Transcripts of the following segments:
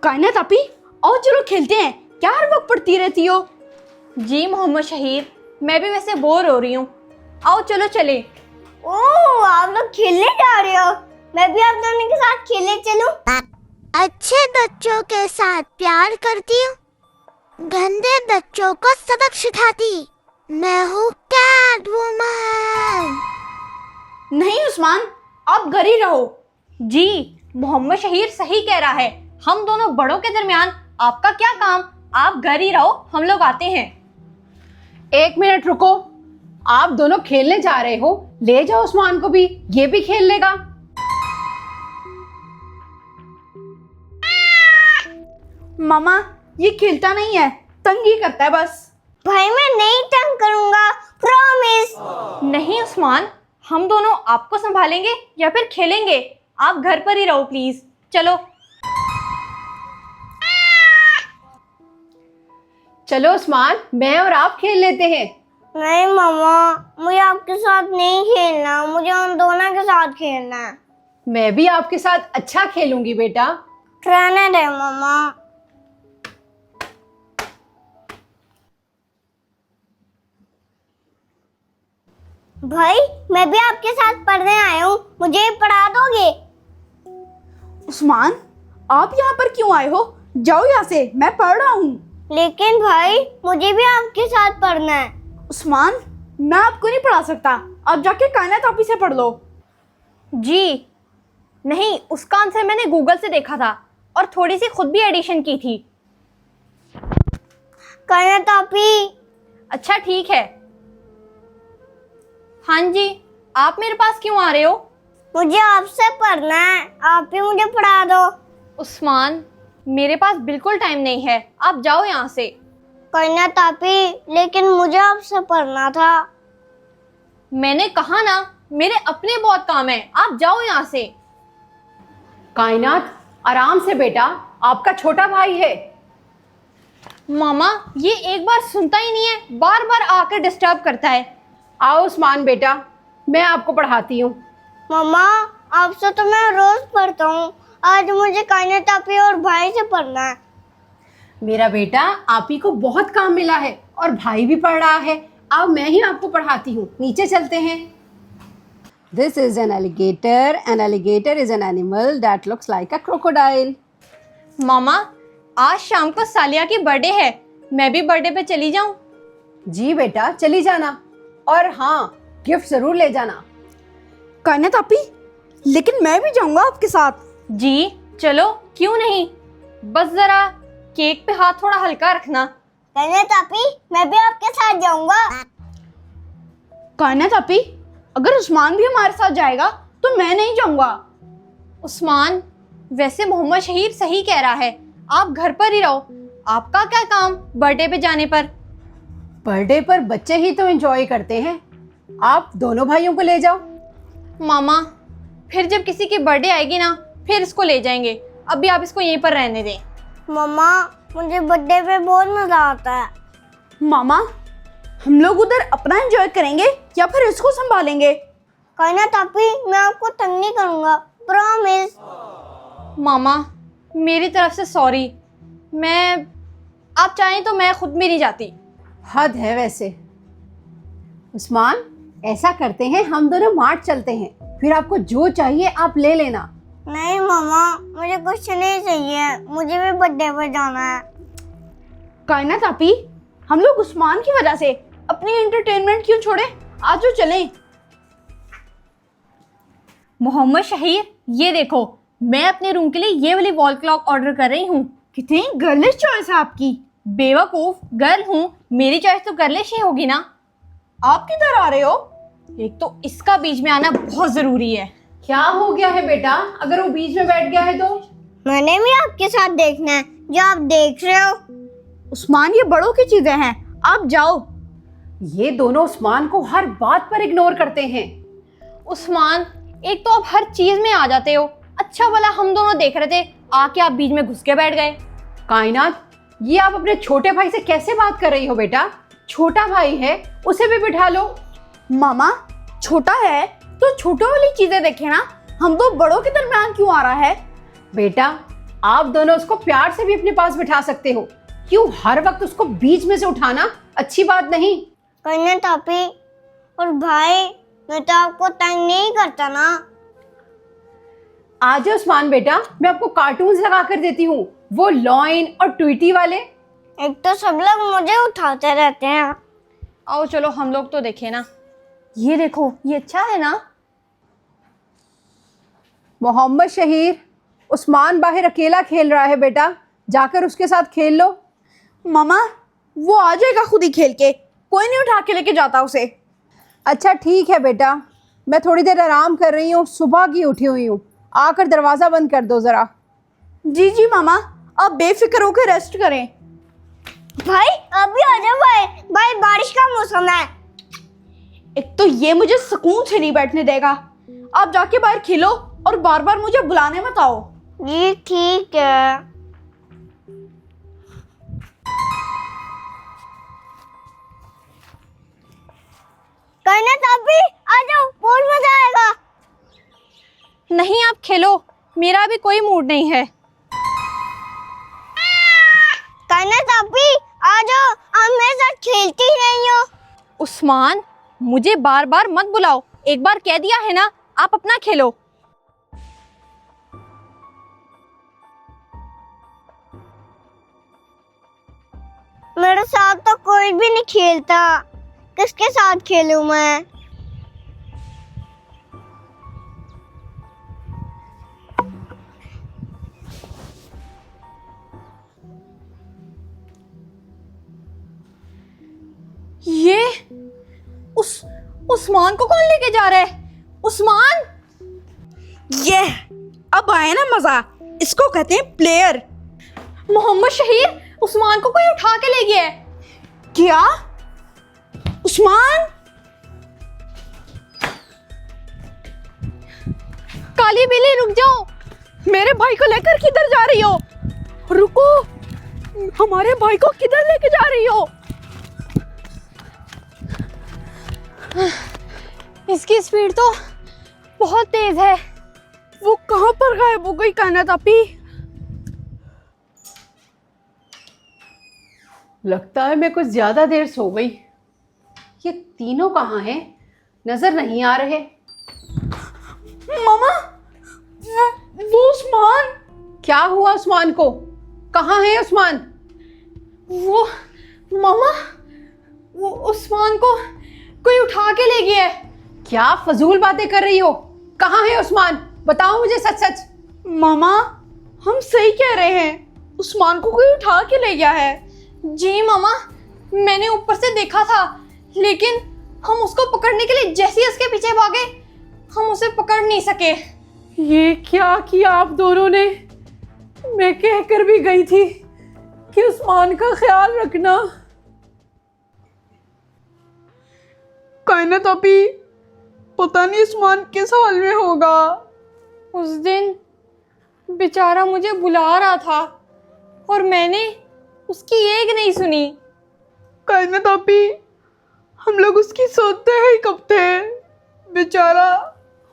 कायनात आपी, आओ चलो खेलते हैं। क्या हर वक्त पढ़ती रहती हो? जी मोहम्मद शहीर, मैं भी वैसे बोर हो रही हूँ, आओ चलो चले। ओह, आप लोग खेलने जा रहे हो? मैं भी आप दोनों के साथ खेलने चलूं? अच्छे बच्चों के साथ प्यार करती हूँ, गंदे बच्चों को सबक सिखाती। मैं हूँ कैटवुमन। नहीं उस्मान, आप घर ही रहो। जी मोहम्मद शहीर सही कह रहा है, हम दोनों बड़ों के दरमियान आपका क्या काम, आप घर ही रहो, हम लोग आते हैं। एक मिनट रुको, आप दोनों खेलने जा रहे हो, ले जाओ उस्मान को भी, ये भी खेल लेगा। मामा, ये खेलता नहीं है, तंग ही करता है बस। भाई मैं नहीं तंग करूंगा, प्रॉमिस। नहीं उस्मान, हम दोनों आपको संभालेंगे या फिर खेलेंगे, आप घर पर ही रहो प्लीज, चलो। चलो उस्मान, मैं और आप खेल लेते हैं। नहीं मामा, मुझे आपके साथ नहीं खेलना, मुझे उन दोनों के साथ खेलना है। मैं भी आपके साथ अच्छा खेलूंगी बेटा। रहने दे मामा। भाई मैं भी आपके साथ पढ़ने आया हूँ, मुझे पढ़ा दोगे? उस्मान, आप यहाँ पर क्यों आए हो? जाओ यहाँ से, मैं पढ़ रहा हूँ। लेकिन भाई मुझे भी आपके साथ पढ़ना है। उस्मान, मैं आपको नहीं पढ़ा सकता, आप जाके कायनात आपी से पढ़ लो। जी नहीं, उसका आंसर मैंने गूगल से देखा था और थोड़ी सी खुद भी एडिशन की थी। कायनात आपी। अच्छा ठीक है। हाँ जी, आप मेरे पास क्यों आ रहे हो? मुझे आपसे पढ़ना है, आप ही मुझे पढ़ा दो। उस्मान, मेरे पास बिल्कुल टाइम नहीं है, आप जाओ यहाँ से। कायनात आपी, लेकिन मुझे आपसे पढ़ना था। मैंने कहा ना, मेरे अपने बहुत काम है, आप जाओ यहाँ से। कायनात, आराम से बेटा, आपका छोटा भाई है। मामा, ये एक बार सुनता ही नहीं है, बार बार आकर डिस्टर्ब करता है। आओ उस्मान बेटा, मैं आपको पढ़ाती हूँ। मामा, आपसे तो मैं रोज पढ़ता हूँ, आज मुझे कायनात आपी और भाई से पढ़ना है। मेरा बेटा, आप ही को बहुत काम मिला है और भाई भी पढ़ रहा है। अब मैं ही आपको पढ़ाती हूँ, नीचे चलते हैं। This is an alligator. An alligator is an animal that looks like a crocodile. मामा, आज शाम को सालिया की बर्थडे है, मैं भी बर्थडे पे चली जाऊं? जी बेटा, चली जाना, और हाँ, गिफ्ट जरूर ले जाना। कायनात आपी, लेकिन मैं भी जाऊंगा आपके साथ। जी चलो, क्यों नहीं, बस जरा केक पे हाथ थोड़ा हल्का रखना। कायनात आपी, मैं भी आपके साथ जाऊंगा। कायनात आपी, अगर उस्मान भी हमारे साथ जाएगा तो मैं नहीं जाऊंगा। उस्मान, वैसे मोहम्मद शहीर सही कह रहा है, आप घर पर ही रहो, आपका क्या काम बर्थडे पे जाने पर। बर्थडे पर बच्चे ही तो एंजॉय करते हैं, आप दोनों भाइयों को ले जाओ। मामा, फिर जब किसी की बर्थडे आएगी ना, फिर इसको ले जाएंगे, अभी आप इसको यहीं पर रहने दें। मामा, मुझे बर्थडे पे बहुत मजा आता है। मामा, हम लोग उधर अपना एंजॉय करेंगे या फिर इसको संभालेंगे? कायनात आपी, मैं आपको तंग नहीं करूंगा, प्रॉमिस। मामा, मेरी तरफ से सॉरी, आप चाहें तो मैं खुद भी नहीं जाती। हद है वैसे। उस्मान, ऐसा करते हैं, हम दोनों मार्ट चलते हैं, फिर आपको जो चाहिए आप ले लेना। नहीं मामा, मुझे कुछ नहीं चाहिए, मुझे भी बर्थडे पर जाना है। कायनात आपी, हम लोग उस्मान की वजह से अपनी एंटरटेनमेंट क्यों छोड़े? आज जो चलें। मोहम्मद शहीर, ये देखो, मैं अपने रूम के लिए ये वाली वॉल क्लॉक ऑर्डर कर रही हूँ। कितनी गर्लिश चॉइस है आपकी। बेवकूफ, गर्ल हूँ, मेरी चॉइस तो गर्लिश ही होगी ना। आप किधर आ रहे हो? एक तो इसका बीच में आना बहुत जरूरी है। क्या हो गया है बेटा, अगर वो बीच में बैठ गया है तो? मैंने भी आपके साथ देखना है, जो आप देख रहे हो। उस्मान, ये बड़ों की चीजें हैं, आप जाओ। ये दोनों उस्मान को हर बात पर इग्नोर करते हैं। उस्मान, एक तो आप हर चीज में आ जाते हो, अच्छा भला हम दोनों देख रहे थे, आके आप बीच में घुस के बैठ गए। कायनात, ये आप अपने छोटे भाई से कैसे बात कर रही हो बेटा? छोटा भाई है, उसे भी बिठा लो। मामा, छोटा है तो छोटों वाली चीजें देखे ना, हम तो बड़ों के दरमियान क्यों आ रहा है? बेटा, आप दोनों उसको प्यार से भी अपने पास बिठा सकते हो। क्यों हर वक्त उसको बीच में से उठाना अच्छी बात नहीं। कायनात आपी और भाई, मैं तो आपको तंग नहीं करता ना। आज उस्मान बेटा, मैं आपको कार्टून्स लगा कर देती हूँ, वो लॉइन और ट्वीटी वाले। एक तो सब लोग मुझे उठाते रहते हैं। आओ चलो हम लोग तो देखें ना। ये देखो, ये अच्छा है ना। मोहम्मद शहीर, उस्मान बाहर अकेला खेल रहा है बेटा, जाकर उसके साथ खेल लो। मामा, वो आ जाएगा खुद ही खेल के, कोई नहीं उठा के लेके जाता उसे। अच्छा ठीक है बेटा, मैं थोड़ी देर आराम कर रही हूँ, सुबह की उठी हुई हूँ, आकर दरवाज़ा बंद कर दो ज़रा। जी जी मामा, आप बेफिक्र होकर रेस्ट करें। भाई अभी आ जाओ भाई, भाई बारिश का मौसम है। एक तो ये मुझे सुकून से नहीं बैठने देगा। आप जाके बाहर खेलो और बार बार मुझे बुलाने मत आओ। जी ठीक है। कायनात आपी आ जाओ, बहुत मजा आएगा। नहीं आप खेलो, मेरा भी कोई मूड नहीं है। कायनात आपी आ जाओ, आप मेरे साथ खेलती ही नहीं हो। उस्मान, मुझे बार बार मत बुलाओ, एक बार कह दिया है ना, आप अपना खेलो। मेरे साथ तो कोई भी नहीं खेलता, किसके साथ खेलूं मैं। ये उस्मान को कौन लेके जा रहा है? उस्मान, ये अब आया ना मजा, इसको कहते हैं प्लेयर। मोहम्मद शहीर, उस्मान को कोई उठा के ले गया है। क्या? उस्मान? काली बिल्ली रुक जाओ। मेरे भाई को लेकर किधर जा रही हो? रुको, हमारे भाई को किधर लेके जा रही हो? इसकी स्पीड तो बहुत तेज है। वो कहाँ पर गायब हो गई कायनात आपी? लगता है मैं कुछ ज़्यादा देर सो गई। ये तीनों कहाँ हैं? नज़र नहीं आ रहे। मामा, वो उस्मान। क्या हुआ उस्मान को? कहाँ है उस्मान? वो मामा, वो उस्मान को कोई उठा के ले गया है। क्या फजूल बातें कर रही हो? कहाँ है उस्मान? बताओ मुझे सच सच। मामा, हम सही कह रहे हैं, उस्मान को कोई उठा के ले गया है। जी मामा, मैंने ऊपर से देखा था, लेकिन हम उसको पकड़ने के लिए जैसे ही उसके पीछे भागे, हम उसे पकड़ नहीं सके। ये क्या किया आप दोनों ने? मैं कहकर भी गई थी कि उस्मान का ख्याल रखना। कायनात आपी, पता नहीं उस्मान किस हाल में होगा। उस दिन बेचारा मुझे बुला रहा था और मैंने उसकी एक नहीं सुनी। कायनात आपी, हम लोग उसकी सोचते ही कब थे। बेचारा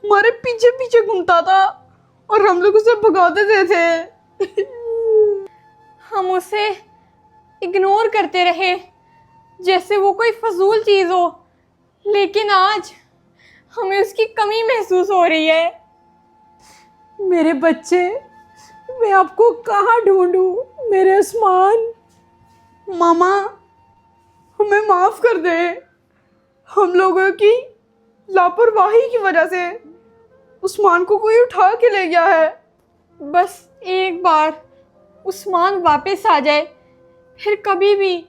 हमारे पीछे पीछे घूमता था और हम लोग उसे भगा देते थे। हम उसे इग्नोर करते रहे जैसे वो कोई फजूल चीज़ हो, लेकिन आज हमें उसकी कमी महसूस हो रही है। मेरे बच्चे, मैं आपको कहाँ ढूंढूं? मेरे उस्मान। मामा, हमें माफ कर दे। हम लोगों की लापरवाही की वजह से उस्मान को कोई उठा के ले गया है। बस एक बार उस्मान वापस आ जाए, फिर कभी भी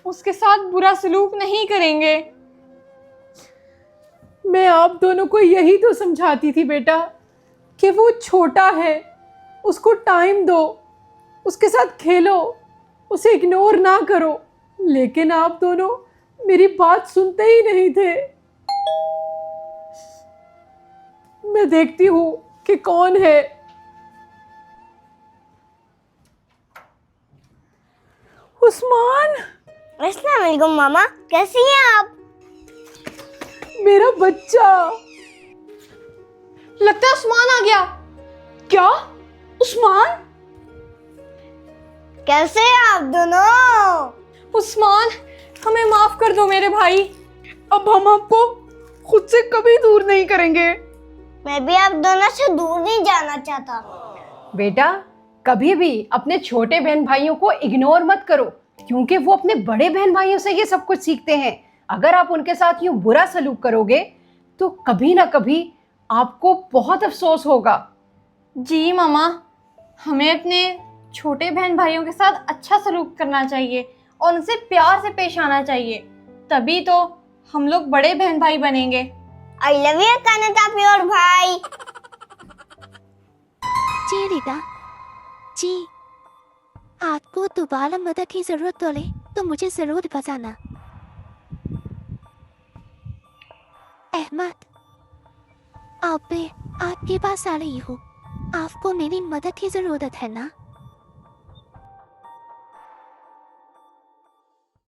उसके साथ बुरा सलूक नहीं करेंगे। मैं आप दोनों को यही तो समझाती थी बेटा कि वो छोटा है, उसको टाइम दो, उसके साथ खेलो, उसे इग्नोर ना करो। लेकिन आप दोनों मेरी बात सुनते ही नहीं थे। मैं देखती हूँ कि कौन है। उस्मान, अस्सलाम वालेकुम मामा, कैसी हैं आप? मेरा बच्चा। लगता है उस्मान आ गया। क्या? उस्मान? कैसे आप दोनों? उस्मान, हमें माफ कर दो मेरे भाई। अब हम आपको खुद से कभी दूर नहीं करेंगे। मैं भी आप दोनों से दूर नहीं जाना चाहता। बेटा, कभी भी अपने छोटे बहन भाइयों को इग्नोर मत करो, क्योंकि वो अपने बड़े बहन भाइयों से ये सब कुछ सीखते हैं। अगर आप उनके साथ यूं बुरा सलूक करोगे तो कभी ना कभी आपको बहुत अफसोस होगा। जी मामा, हमें अपने छोटे बहन भाइयों के साथ अच्छा सलूक करना चाहिए और उनसे प्यार से पेश आना चाहिए, तभी तो हम लोग बड़े बहन भाई बनेंगे। आई लव यू कानाटापी और भाई। जी रीता जी, आपको दोबारा मदद की जरूरत पड़े तो मुझे जरूर बताना। अहमद, आप आपके पास आ रही हूँ। आपको मेरी मदद की जरूरत है ना?